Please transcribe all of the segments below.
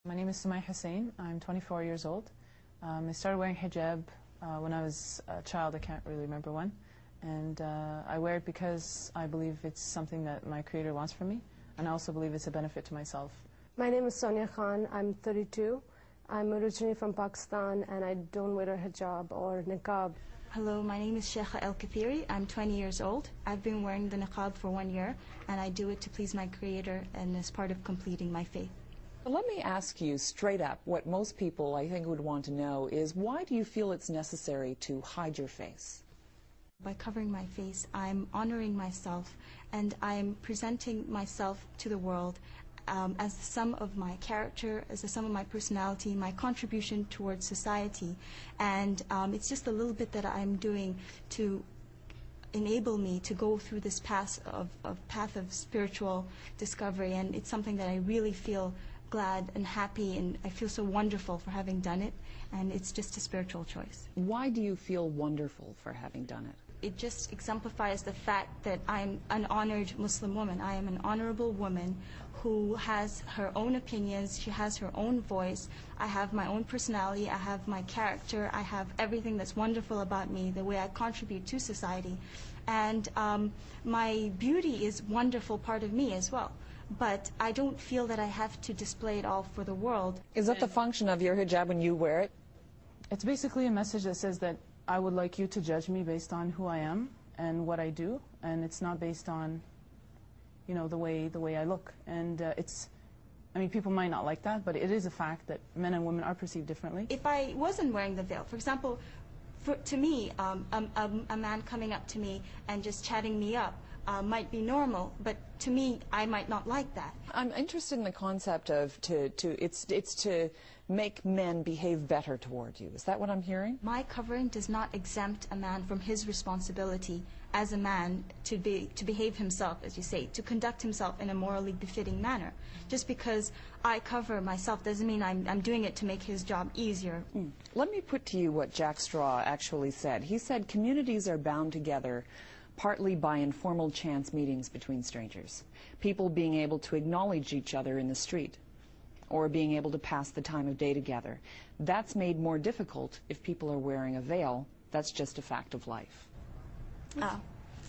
My name is Sumay Hussain. I'm 24 years old. I started wearing hijab when I was a child. I can't really remember when. And I wear it because I believe it's something that my Creator wants from me. And I also believe it's a benefit to myself. My name is Sonia Khan. I'm 32. I'm originally from Pakistan and I don't wear a hijab or niqab. Hello, my name is Sheikha El Kathiri. I'm 20 years old. I've been wearing the niqab for 1 year and I do it to please my Creator and as part of completing my faith. Let me ask you straight up, what most people I think would want to know is, why do you feel it's necessary to hide your face? By covering my face, I'm honoring myself and I'm presenting myself to the world as the sum of my character, as the sum of my personality, my contribution towards society. And it's just a little bit that I'm doing to enable me to go through this path of spiritual discovery. And it's something that I really feel glad and happy, and I feel so wonderful for having done it, and it's just a spiritual choice. Why do you feel wonderful for having done it? It just exemplifies the fact that I'm an honored Muslim woman. I am an honorable woman who has her own opinions, she has her own voice. I have my own personality, I have my character, I have everything that's wonderful about me, the way I contribute to society. And my beauty is a wonderful part of me as well. But I don't feel that I have to display it all for the world. Is that the function of your hijab when you wear it? It's basically a message that says that I would like you to judge me based on who I am and what I do, and it's not based on, you know, the way I look. And I mean, people might not like that, but it is a fact that men and women are perceived differently. If I wasn't wearing the veil, for example, to me, a man coming up to me and just chatting me up might be normal, but to me, I might not like that. I'm interested in the concept of it's to make men behave better toward you. Is that what I'm hearing? My covering does not exempt a man from his responsibility as a man to behave himself, as you say, to conduct himself in a morally befitting manner. Just because I cover myself doesn't mean I'm doing it to make his job easier. Let me put to you what Jack Straw actually said. He said communities are bound together partly by informal chance meetings between strangers, people being able to acknowledge each other in the street, or being able to pass the time of day together. That's made more difficult if people are wearing a veil. That's just a fact of life.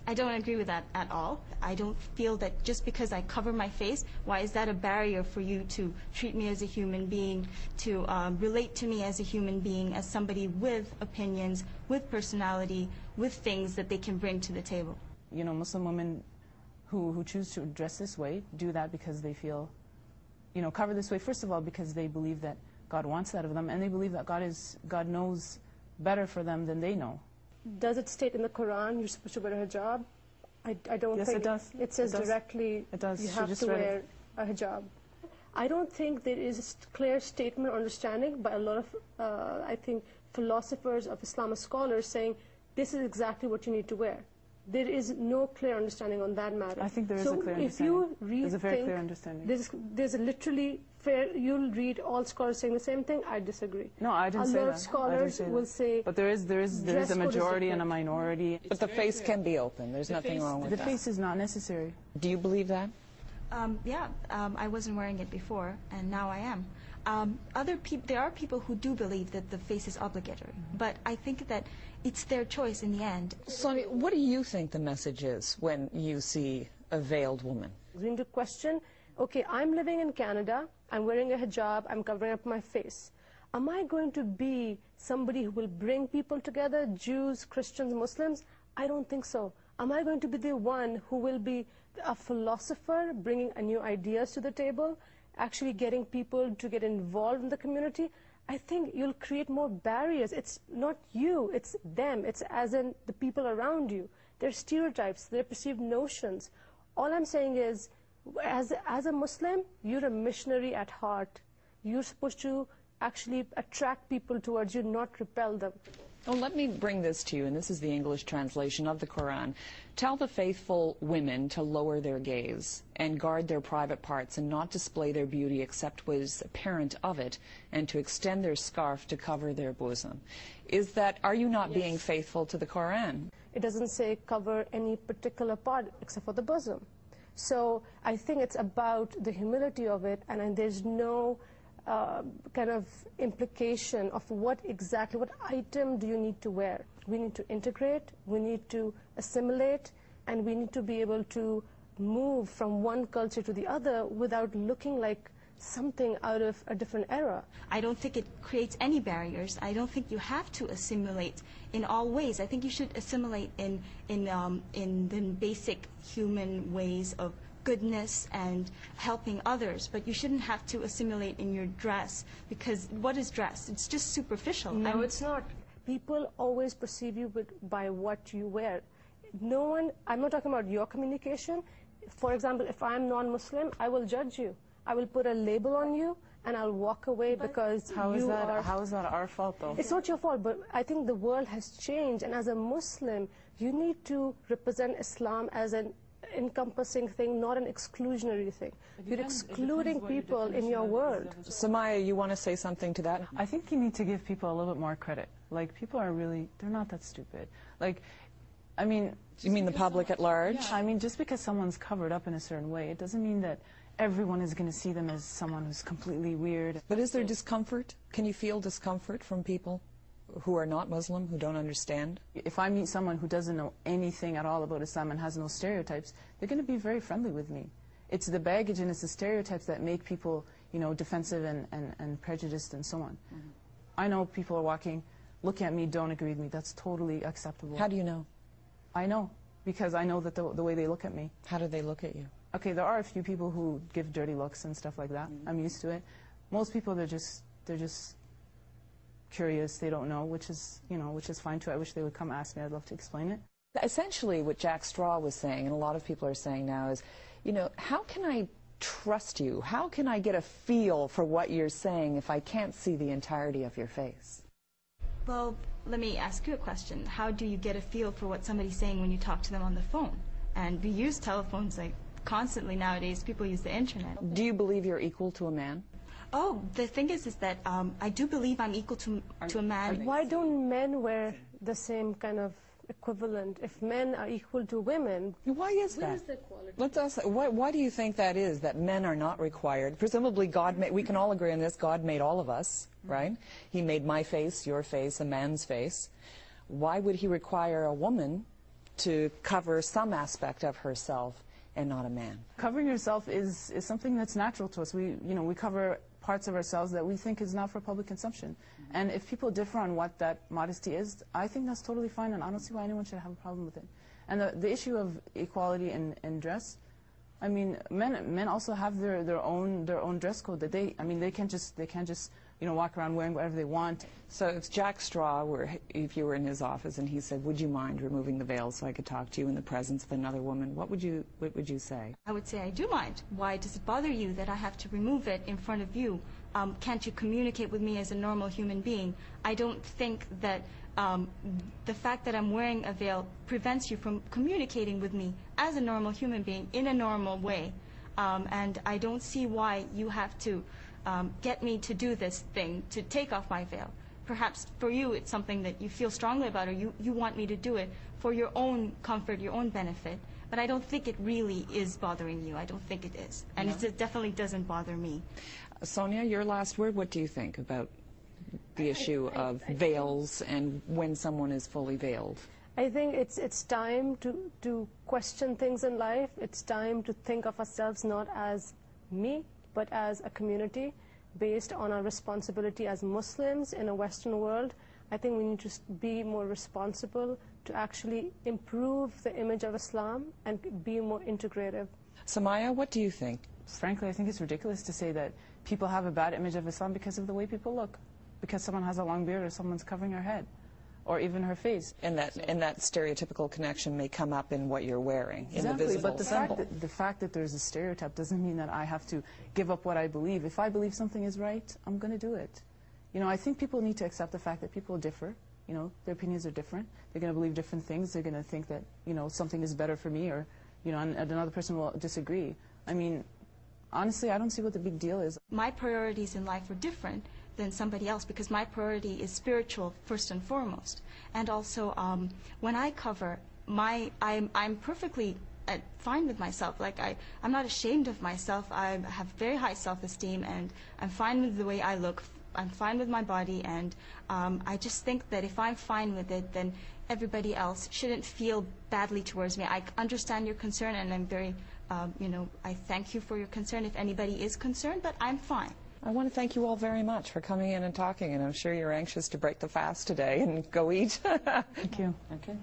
I don't agree with that at all. I don't feel that just because I cover my face, why is that a barrier for you to treat me as a human being, to relate to me as a human being, as somebody with opinions, with personality, with things that they can bring to the table. You know, Muslim women who choose to dress this way do that because they feel, you know, cover this way, first of all, because they believe that God wants that of them, and they believe that God knows better for them than they know. Does it state in the Quran you're supposed to wear a hijab? I don't think it does. It says directly you have to wear a hijab. I don't think there is a clear statement or understanding by a lot of, I think, philosophers of Islam, scholars saying this is exactly what you need to wear. There is no clear understanding on that matter. I think there is a clear understanding. If you read, there's a very clear understanding. There's a literally fair. You'll read all scholars saying the same thing. I disagree. No, I didn't say that. A lot of scholars will say. But there is a majority and a minority. But the face can be open. There's nothing wrong with that. The face is not necessary. Do you believe that? Yeah, I wasn't wearing it before, and now I am. There are people who do believe that the face is obligatory, but I think that it's their choice in the end. Sonia, what do you think the message is when you see a veiled woman? We need to question, okay, I'm living in Canada, I'm wearing a hijab, I'm covering up my face. Am I going to be somebody who will bring people together, Jews, Christians, Muslims? I don't think so. Am I going to be the one who will be a philosopher, bringing new ideas to the table, actually getting people to get involved in the community? I think you'll create more barriers. It's not you, it's them. It's as in the people around you. They're stereotypes, they're perceived notions. All I'm saying is, as a Muslim, you're a missionary at heart. You're supposed to actually attract people towards you, not repel them. Well, let me bring this to you, and this is the English translation of the Quran. Tell the faithful women to lower their gaze and guard their private parts and not display their beauty except what is apparent of it, and to extend their scarf to cover their bosom. Are you not being faithful to the Quran? It doesn't say cover any particular part except for the bosom. So I think it's about the humility of it, and there's no kind of implication of what item do you need to wear. We need to integrate, we need to assimilate, and we need to be able to move from one culture to the other without looking like something out of a different era. I don't think it creates any barriers. I don't think you have to assimilate in all ways. I think you should assimilate in the basic human ways of goodness and helping others, but you shouldn't have to assimilate in your dress, because what is dress? It's just superficial. No, it's not. People always perceive you by what you wear. No one, I'm not talking about your communication. For example, if I'm non-Muslim, I will judge you. I will put a label on you and I'll walk away because how is that our fault, though? It's not your fault, but I think the world has changed, and as a Muslim, you need to represent Islam as an encompassing thing, not an exclusionary thing. You're excluding people in your world. Samaya, you want to say something to that? I think you need to give people a little bit more credit. Like, people are really, they're not that stupid. Like, I mean... You mean the public at large? Yeah, I mean, just because someone's covered up in a certain way, it doesn't mean that everyone is going to see them as someone who's completely weird. But is there discomfort? Can you feel discomfort from people who are not Muslim, who don't understand? If I meet someone who doesn't know anything at all about Islam and has no stereotypes, they're going to be very friendly with me. It's the baggage and it's the stereotypes that make people, you know, defensive and prejudiced and so on. Mm-hmm. I know people are walking, look at me, don't agree with me. That's totally acceptable. How do you know? I know, because I know that the way they look at me. How do they look at you? Okay, there are a few people who give dirty looks and stuff like that. I'm used to it. Most people, they're just curious. They don't know, which is fine too. I wish they would come ask me. I'd love to explain it. Essentially, what Jack Straw was saying, and a lot of people are saying now, is, you know, how can I trust you? How can I get a feel for what you're saying if I can't see the entirety of your face? Well, let me ask you a question. How do you get a feel for what somebody's saying when you talk to them on the phone? And we use telephones like constantly nowadays. People use the internet. Do you believe you're equal to a man? Oh, the thing is that I do believe I'm equal to a man. Why don't men wear the same kind of equivalent if men are equal to women? Why is that? Where is the equality? Let's ask, why do you think that is, that men are not required? Presumably God made, we can all agree on this, God made all of us, right? He made my face, your face, a man's face. Why would he require a woman to cover some aspect of herself and not a man? Covering yourself is something that's natural to us. We cover parts of ourselves that we think is not for public consumption. And if people differ on what that modesty is, I think that's totally fine, and I don't see why anyone should have a problem with it. And the issue of equality in dress, I mean, men also have their own dress code that they can't just walk around wearing whatever they want. So if Jack Straw if you were in his office and he said, would you mind removing the veil so I could talk to you in the presence of another woman, what would you say? I would say I do mind. Why does it bother you that I have to remove it in front of you? Can't you communicate with me as a normal human being? I don't think that the fact that I'm wearing a veil prevents you from communicating with me as a normal human being in a normal way. And I don't see why you have to get me to do this thing, to take off my veil. Perhaps for you it's something that you feel strongly about, or you want me to do it for your own comfort, your own benefit. But I don't think it really is bothering you. I don't think it is. And it definitely doesn't bother me. Sonia, your last word. What do you think about the issue of veils and when someone is fully veiled? I think it's time to question things in life. It's time to think of ourselves not as me, but as a community based on our responsibility as Muslims in a Western world. I think we need to be more responsible to actually improve the image of Islam and be more integrative. Samaya, what do you think? Frankly, I think it's ridiculous to say that people have a bad image of Islam because of the way people look, because someone has a long beard or someone's covering her head, or even her face. And that stereotypical connection may come up in what you're wearing, exactly, in the visible symbol. But the fact that there's a stereotype doesn't mean that I have to give up what I believe. If I believe something is right, I'm going to do it. You know, I think people need to accept the fact that people differ. You know, their opinions are different. They're going to believe different things. They're going to think that, you know, something is better for me, or, you know, and another person will disagree. I mean, honestly, I don't see what the big deal is. My priorities in life are different than somebody else because my priority is spiritual first and foremost. And also, when I cover, I'm perfectly fine with myself. Like I'm not ashamed of myself. I have very high self-esteem, and I'm fine with the way I look. I'm fine with my body, and I just think that if I'm fine with it, then everybody else shouldn't feel badly towards me. I understand your concern, and I'm very, I thank you for your concern if anybody is concerned, but I'm fine. I want to thank you all very much for coming in and talking, and I'm sure you're anxious to break the fast today and go eat. Thank you. Okay.